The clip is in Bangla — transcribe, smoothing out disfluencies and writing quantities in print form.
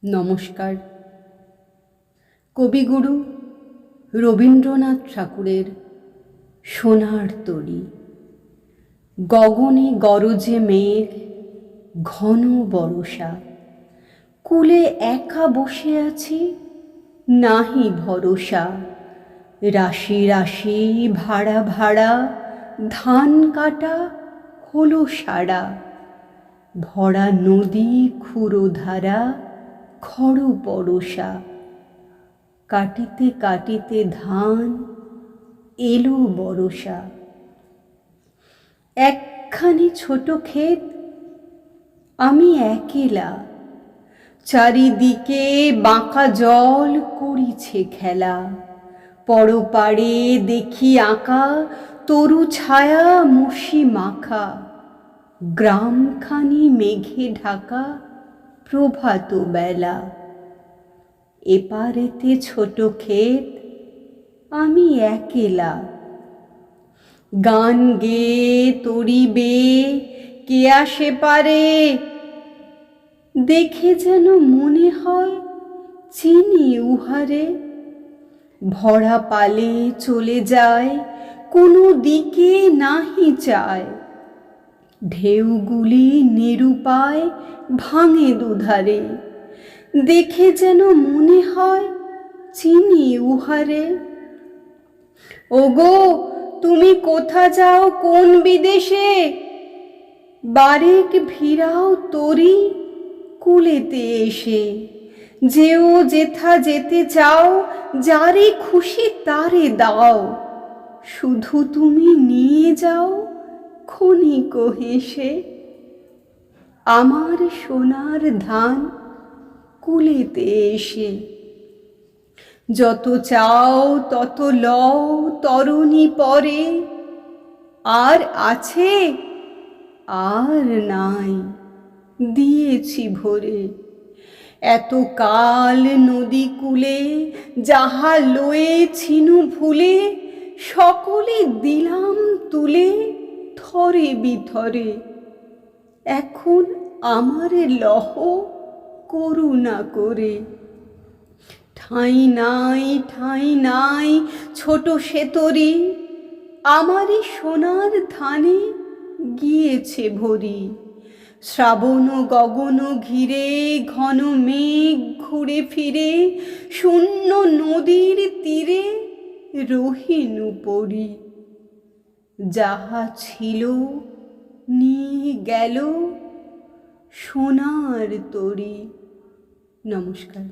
নমস্কার। কবিগুরু রবীন্দ্রনাথ ঠাকুরের সোনার তরী। গগনে গরজে মেঘ, ঘন বরষা, কূলে একা বসে আছি, নাহি ভরসা। রাশি রাশি ভাড়া ভাড়া, ধান কাটা হলো সারা। ভরা নদী ক্ষুরধারা, খড় পরশা। কাটিতে কাটিতে ধান এলো বরষা। একখানি ছোট ক্ষেত, আমি একেলা, চারিদিকে বাঁকা জল করিছে খেলা। পরপারে দেখি আঁকা তরু ছায়া মুষি মাখা। গ্রামখানি মেঘে ঢাকা, প্রভাত বেলা। এপারেতে ছোট ক্ষেত, আমি একেলা। গান গেয়ে তরি বেয়ে কে আসে পারে, দেখে যেন মনে হয় চিনি উহারে। ভরা পালে চলে যায়, কোনো দিকে নাহি চায়। ঢেউগুলি নিরুপায় ভাঙে দুধারে, দেখে যেন মনে হয় চিনি উহারে। ওগো, তুমি কোথা যাও কোন বিদেশে, বারেক ভিড়াও তরি কূলেতে এসে। যেও যেথা যেতে চাও, যারে খুশি তারে দাও। শুধু তুমি নিয়ে যাও ক্ষণিক হেসে। আমার সোনার ধান কূলেতে এসে। যত চাও তত লও তরুণী পরে, আর আছে আর নাই, দিয়েছি ভরে। এত কাল নদী কূলে যাহা লয়েছিনু ভুলে, সকলে দিলাম তুলে থরে বিথরে। এখন আমারে লহ করুণা করে। ঠাঁই নাই ঠাঁই নাই ছোট সে তরি, আমারই সোনার ধানে গিয়েছে ভরি। শ্রাবণ গগন ঘিরে ঘন মেঘ ঘুরে ফিরে, শূন্য নদীর তীরে রহিনু পড়ি। যাহা ছিল নিয়ে গেল সোনার তরী। নমস্কার।